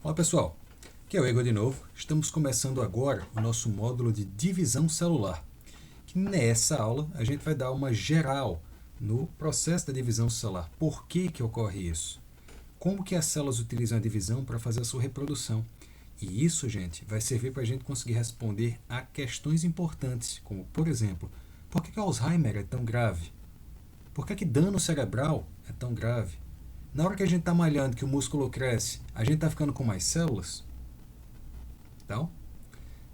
Olá pessoal, aqui é o Igor de novo. Estamos começando agora o nosso módulo de divisão celular. Que nessa aula a gente vai dar uma geral no processo da divisão celular. Por que ocorre isso? Como que as células utilizam a divisão para fazer a sua reprodução? E isso, gente, vai servir para a gente conseguir responder a questões importantes, como, por exemplo, por que Alzheimer é tão grave? Por que dano cerebral é tão grave? Na hora que a gente está malhando, que o músculo cresce, a gente está ficando com mais células? Então,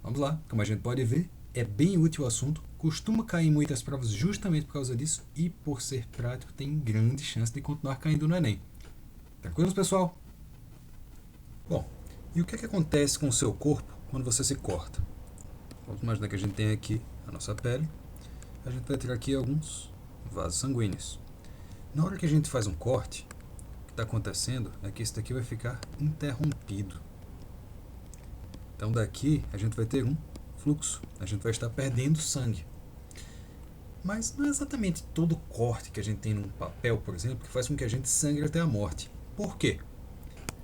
vamos lá. Como a gente pode ver, é bem útil o assunto, costuma cair em muitas provas justamente por causa disso e, por ser prático, tem grande chance de continuar caindo no Enem. Tranquilos, pessoal? Bom, e o que acontece com o seu corpo quando você se corta? Vamos imaginar que a gente tem aqui a nossa pele, a gente vai ter aqui alguns vasos sanguíneos. Na hora que a gente faz um corte, está acontecendo é que isso daqui vai ficar interrompido. Então daqui a gente vai ter um fluxo, a gente vai estar perdendo sangue. Mas não é exatamente todo corte que a gente tem num papel, por exemplo, que faz com que a gente sangre até a morte. Por quê?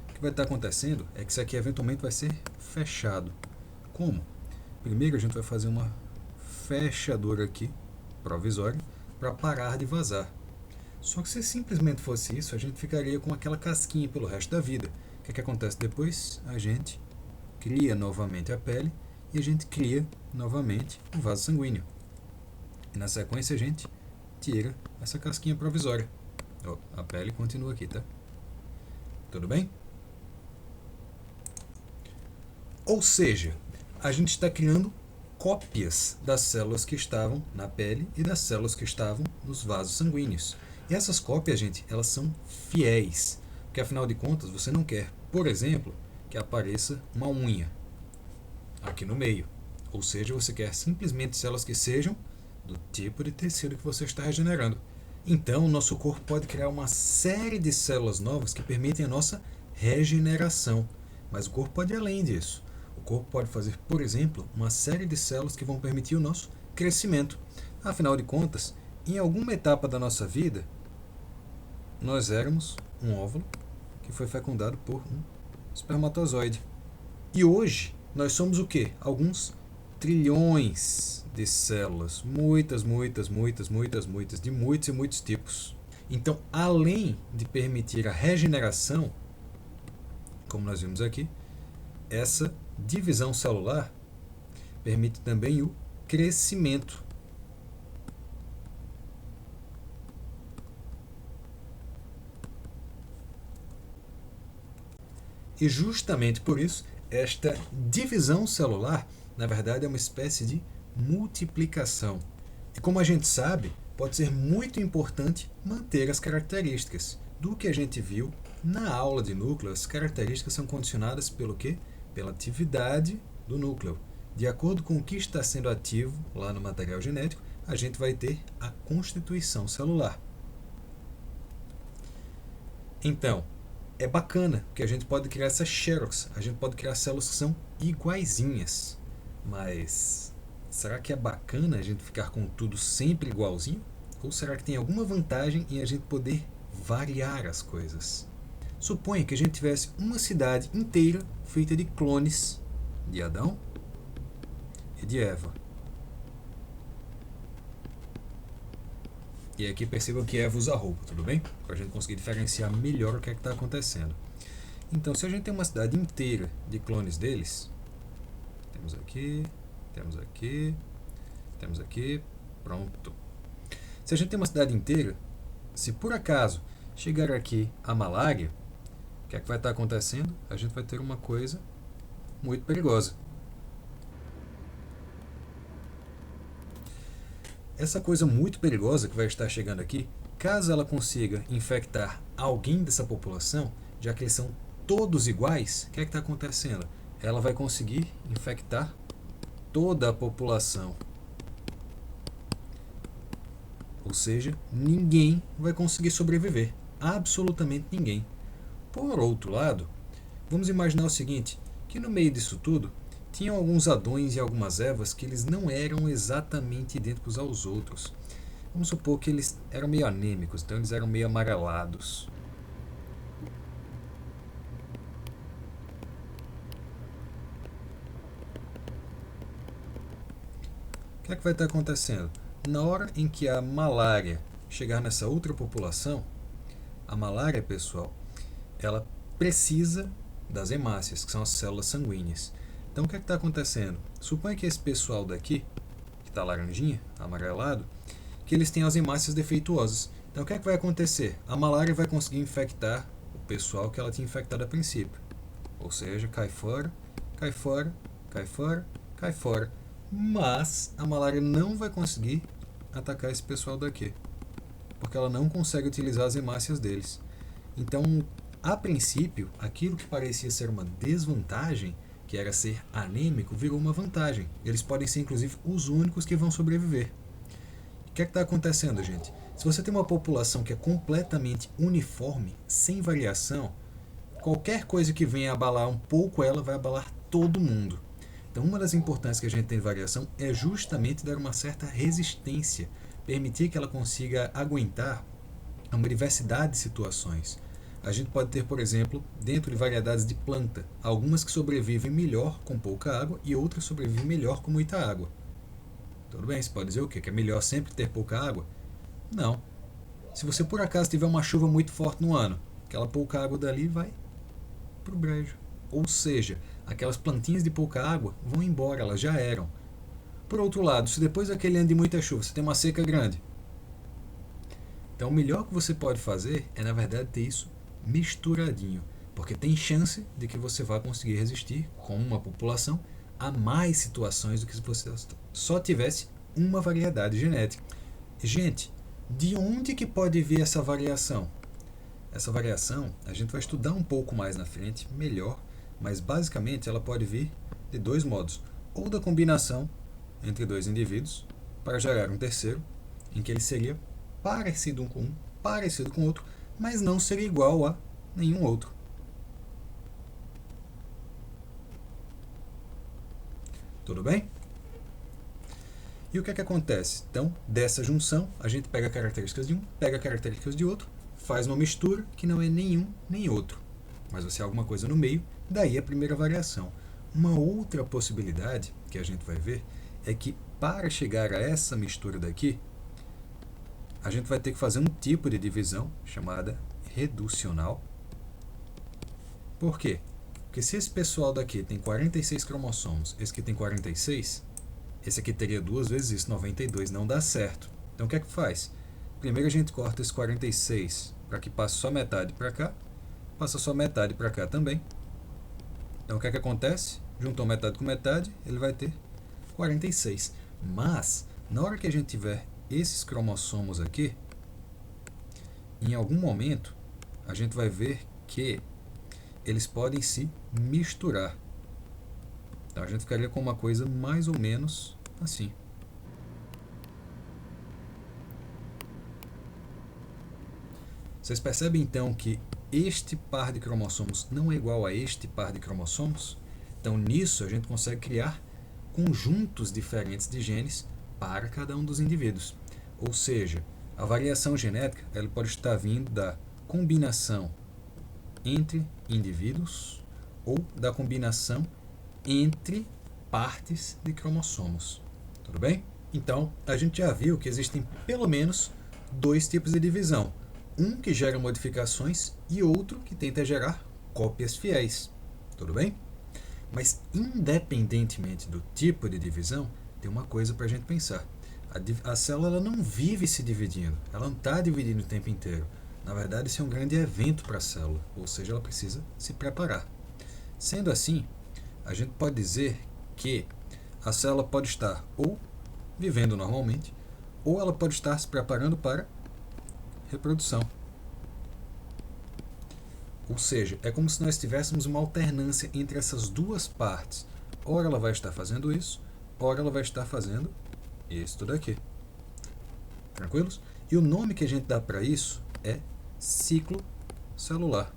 O que vai estar acontecendo é que isso aqui eventualmente vai ser fechado. Como? Primeiro a gente vai fazer uma fechadura aqui, provisória, para parar de vazar. Só que se simplesmente fosse isso, a gente ficaria com aquela casquinha pelo resto da vida. O que acontece depois? A gente cria novamente a pele e a gente cria novamente o vaso sanguíneo. E na sequência a gente tira essa casquinha provisória. A pele continua aqui, tá? Tudo bem? Ou seja, a gente está criando cópias das células que estavam na pele e das células que estavam nos vasos sanguíneos. E essas cópias, gente, elas são fiéis, porque afinal de contas você não quer, por exemplo, que apareça uma unha aqui no meio. Ou seja, você quer simplesmente células que sejam do tipo de tecido que você está regenerando. Então, o nosso corpo pode criar uma série de células novas que permitem a nossa regeneração. Mas o corpo pode ir além disso. O corpo pode fazer, por exemplo, uma série de células que vão permitir o nosso crescimento. Afinal de contas, em alguma etapa da nossa vida, nós éramos um óvulo que foi fecundado por um espermatozoide. E hoje, nós somos o quê? Alguns trilhões de células. Muitas, de muitos e muitos tipos. Então, além de permitir a regeneração, como nós vimos aqui, essa divisão celular permite também o crescimento. E justamente por isso, esta divisão celular, na verdade, é uma espécie de multiplicação. E como a gente sabe, pode ser muito importante manter as características. Do que a gente viu na aula de núcleo, as características são condicionadas pelo quê? Pela atividade do núcleo. De acordo com o que está sendo ativo lá no material genético, a gente vai ter a constituição celular. Então, é bacana que a gente pode criar essa xerox, a gente pode criar células que são iguaizinhas. Mas será que é bacana a gente ficar com tudo sempre igualzinho? Ou será que tem alguma vantagem em a gente poder variar as coisas? Suponha que a gente tivesse uma cidade inteira feita de clones de Adão e de Eva. E aqui percebam que Eva usa roupa, tudo bem? Para a gente conseguir diferenciar melhor o que é que está acontecendo. Então, se a gente tem uma cidade inteira de clones deles, temos aqui, temos aqui, pronto. Se a gente tem uma cidade inteira, se por acaso chegar aqui a malária, o que é que vai estar acontecendo? A gente vai ter uma coisa muito perigosa. Essa coisa muito perigosa que vai estar chegando aqui, caso ela consiga infectar alguém dessa população, já que eles são todos iguais, o que é que está acontecendo? Ela vai conseguir infectar toda a população. Ou seja, ninguém vai conseguir sobreviver. Absolutamente ninguém. Por outro lado, vamos imaginar o seguinte, que no meio disso tudo, tinham alguns Adões e algumas Evas que eles não eram exatamente idênticos aos outros. Vamos supor que eles eram meio anêmicos, então eles eram meio amarelados. O que é que vai estar acontecendo? Na hora em que a malária chegar nessa outra população, a malária, pessoal, ela precisa das hemácias, que são as células sanguíneas. Então, o que é que está acontecendo? Suponha que esse pessoal daqui, que está laranjinha, amarelado, que eles têm as hemácias defeituosas. Então, o que é que vai acontecer? A malária vai conseguir infectar o pessoal que ela tinha infectado a princípio. Ou seja, cai fora, cai fora, cai fora, cai fora. Mas a malária não vai conseguir atacar esse pessoal daqui, porque ela não consegue utilizar as hemácias deles. Então, a princípio, aquilo que parecia ser uma desvantagem, que era ser anêmico, virou uma vantagem. Eles podem ser, inclusive, os únicos que vão sobreviver. O que é que está acontecendo, gente? Se você tem uma população que é completamente uniforme, sem variação, qualquer coisa que venha abalar um pouco ela vai abalar todo mundo. Então, uma das importâncias que a gente tem de variação é justamente dar uma certa resistência, permitir que ela consiga aguentar uma diversidade de situações. A gente pode ter, por exemplo, dentro de variedades de planta, algumas que sobrevivem melhor com pouca água e outras sobrevivem melhor com muita água. Tudo bem, você pode dizer o quê? Que é melhor sempre ter pouca água? Não. Se você por acaso tiver uma chuva muito forte no ano, aquela pouca água dali vai para o brejo. Ou seja, aquelas plantinhas de pouca água vão embora, elas já eram. Por outro lado, se depois daquele ano de muita chuva você tem uma seca grande, então o melhor que você pode fazer é, na verdade, ter isso misturadinho, porque tem chance de que você vá conseguir resistir com uma população a mais situações do que se você só tivesse uma variedade genética. Gente, de onde que pode vir essa variação? Essa variação a gente vai estudar um pouco mais na frente, melhor, mas basicamente ela pode vir de dois modos. Ou da combinação entre dois indivíduos para gerar um terceiro, em que ele seria parecido com um, parecido com outro, mas não seria igual a nenhum outro. Tudo bem? E o que é que acontece? Então, dessa junção, a gente pega características de um, pega características de outro, faz uma mistura que não é nenhum nem outro, mas vai ser alguma coisa no meio, daí a primeira variação. Uma outra possibilidade que a gente vai ver é que para chegar a essa mistura daqui, a gente vai ter que fazer um tipo de divisão chamada reducional. Por quê? Porque se esse pessoal daqui tem 46 cromossomos, esse aqui tem 46, esse aqui teria 2 vezes isso, 92, não dá certo. Então o que é que faz? Primeiro a gente corta esse 46 para que passe só metade para cá, passa só metade para cá também. Então o que é que acontece? Juntou metade com metade, ele vai ter 46. Mas, na hora que a gente tiver esses cromossomos aqui, em algum momento, a gente vai ver que eles podem se misturar. Então a gente ficaria com uma coisa mais ou menos assim. Vocês percebem então que este par de cromossomos não é igual a este par de cromossomos? Então nisso a gente consegue criar conjuntos diferentes de genes para cada um dos indivíduos. Ou seja, a variação genética ela pode estar vindo da combinação entre indivíduos ou da combinação entre partes de cromossomos. Tudo bem? Então, a gente já viu que existem pelo menos dois tipos de divisão. Um que gera modificações e outro que tenta gerar cópias fiéis. Tudo bem? Mas, independentemente do tipo de divisão, tem uma coisa para a gente pensar. A célula ela não vive se dividindo, ela não está dividindo o tempo inteiro. Na verdade, isso é um grande evento para a célula, ou seja, ela precisa se preparar. Sendo assim, a gente pode dizer que a célula pode estar ou vivendo normalmente, ou ela pode estar se preparando para reprodução. Ou seja, é como se nós tivéssemos uma alternância entre essas duas partes. Ora ela vai estar fazendo isso, ora ela vai estar fazendo isso daqui. Tranquilos? E o nome que a gente dá para isso é ciclo celular.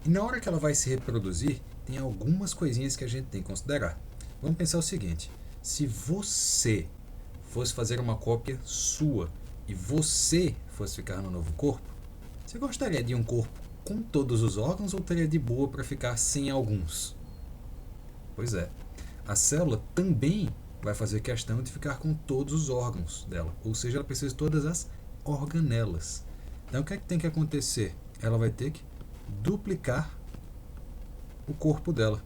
E na hora que ela vai se reproduzir, tem algumas coisinhas que a gente tem que considerar. Vamos pensar o seguinte: se você fosse fazer uma cópia sua e você fosse ficar no novo corpo, você gostaria de um corpo com todos os órgãos ou teria de boa para ficar sem alguns? Pois é. A célula também vai fazer questão de ficar com todos os órgãos dela, ou seja, ela precisa de todas as organelas. Então, o que é que tem que acontecer? Ela vai ter que duplicar o corpo dela.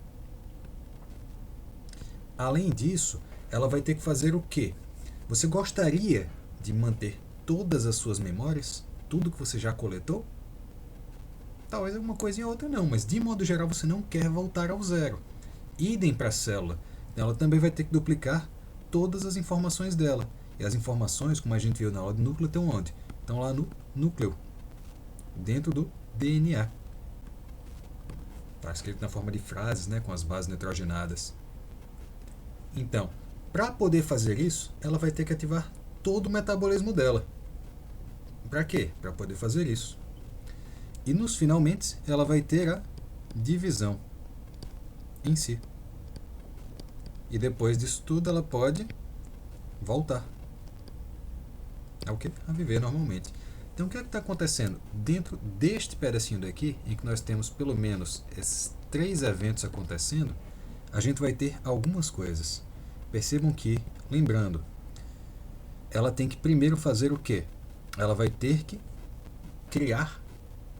Além disso, ela vai ter que fazer o quê? Você gostaria de manter todas as suas memórias? Tudo que você já coletou? Talvez alguma coisinha ou outra não, mas de modo geral você não quer voltar ao zero. Idem para a célula. Ela também vai ter que duplicar todas as informações dela. E as informações, como a gente viu na aula do núcleo, estão onde? Estão lá no núcleo, dentro do DNA. Está escrito na forma de frases, né, com as bases nitrogenadas. Então, para poder fazer isso, ela vai ter que ativar todo o metabolismo dela. Para quê? Para poder fazer isso. E nos finalmente, ela vai ter a divisão em si. E depois disso tudo, ela pode voltar ao quê? A viver normalmente. Então, o que é que está acontecendo? Dentro deste pedacinho daqui, em que nós temos pelo menos esses 3 eventos acontecendo, a gente vai ter algumas coisas. Percebam que, lembrando, ela tem que primeiro fazer o quê? Ela vai ter que criar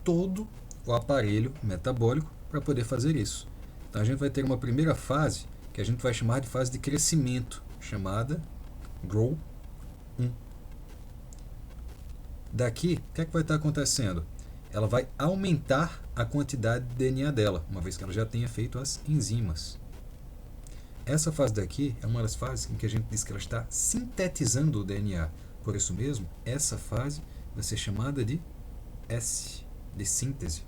todo o aparelho metabólico para poder fazer isso. Então, a gente vai ter uma primeira fase, que a gente vai chamar de fase de crescimento, chamada Grow 1. Daqui, o que é que vai estar acontecendo? Ela vai aumentar a quantidade de DNA dela, uma vez que ela já tenha feito as enzimas. Essa fase daqui é uma das fases em que a gente diz que ela está sintetizando o DNA. Por isso mesmo, essa fase vai ser chamada de S, de síntese.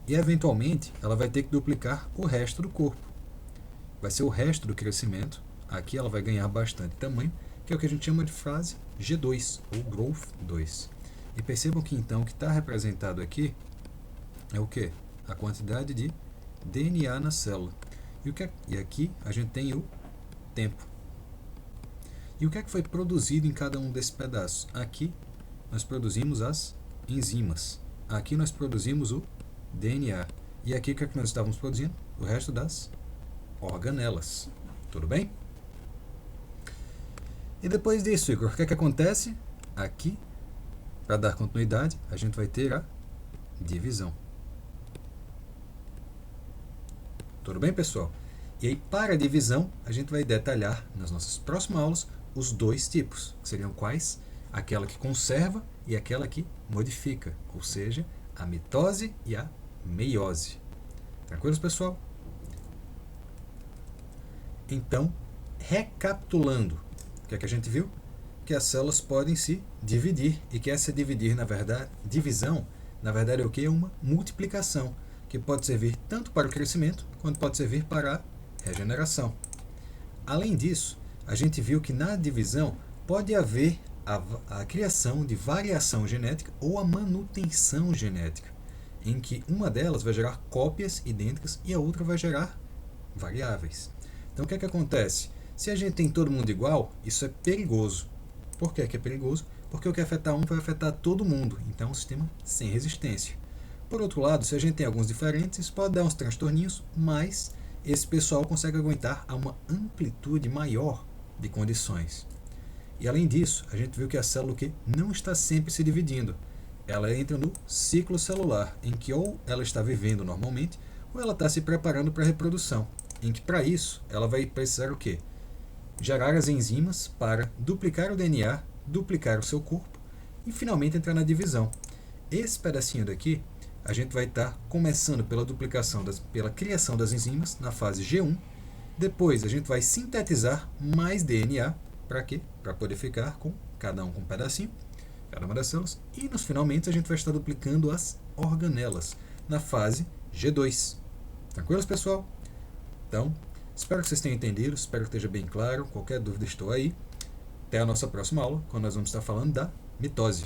E, eventualmente, ela vai ter que duplicar o resto do corpo. Vai ser o resto do crescimento. Aqui ela vai ganhar bastante tamanho, que é o que a gente chama de fase G2, ou Growth 2. E percebam que, então, o que está representado aqui é o quê? A quantidade de DNA na célula. E aqui a gente tem o tempo. E o que é que foi produzido em cada um desses pedaços? Aqui nós produzimos as enzimas. Aqui nós produzimos o DNA. E aqui o que é que nós estávamos produzindo? O resto das organelas. Tudo bem? E depois disso, Igor, o que é que acontece? Aqui, para dar continuidade, a gente vai ter a divisão. Tudo bem, pessoal? E aí, para a divisão, a gente vai detalhar nas nossas próximas aulas os 2 tipos, que seriam quais? Aquela que conserva e aquela que modifica, ou seja, a mitose e a meiose. Tranquilos, pessoal? Então, recapitulando, o que é que a gente viu? Que as células podem se dividir e que essa divisão, na verdade, é o que? Uma multiplicação, que pode servir tanto para o crescimento quanto pode servir para a regeneração. Além disso, a gente viu que na divisão pode haver a criação de variação genética ou a manutenção genética, em que uma delas vai gerar cópias idênticas e a outra vai gerar variáveis. Então, o que é que acontece? Se a gente tem todo mundo igual, isso é perigoso. Por que é perigoso? Porque o que afetar um vai afetar todo mundo. Então, é um sistema sem resistência. Por outro lado, se a gente tem alguns diferentes, isso pode dar uns transtorninhos, mas esse pessoal consegue aguentar a uma amplitude maior de condições. E além disso, a gente viu que a célula que não está sempre se dividindo. Ela entra no ciclo celular, em que ou ela está vivendo normalmente, ou ela está se preparando para a reprodução, em que para isso ela vai precisar o quê? Gerar as enzimas para duplicar o DNA, duplicar o seu corpo e finalmente entrar na divisão. Esse pedacinho daqui, a gente vai estar começando pela duplicação, pela criação das enzimas na fase G1. Depois a gente vai sintetizar mais DNA. Para quê? Para poder ficar com cada um com um pedacinho, cada uma das células. E nos finalmente a gente vai estar duplicando as organelas na fase G2. Tranquilos, pessoal? Então, espero que vocês tenham entendido, espero que esteja bem claro. Qualquer dúvida, estou aí. Até a nossa próxima aula, quando nós vamos estar falando da mitose.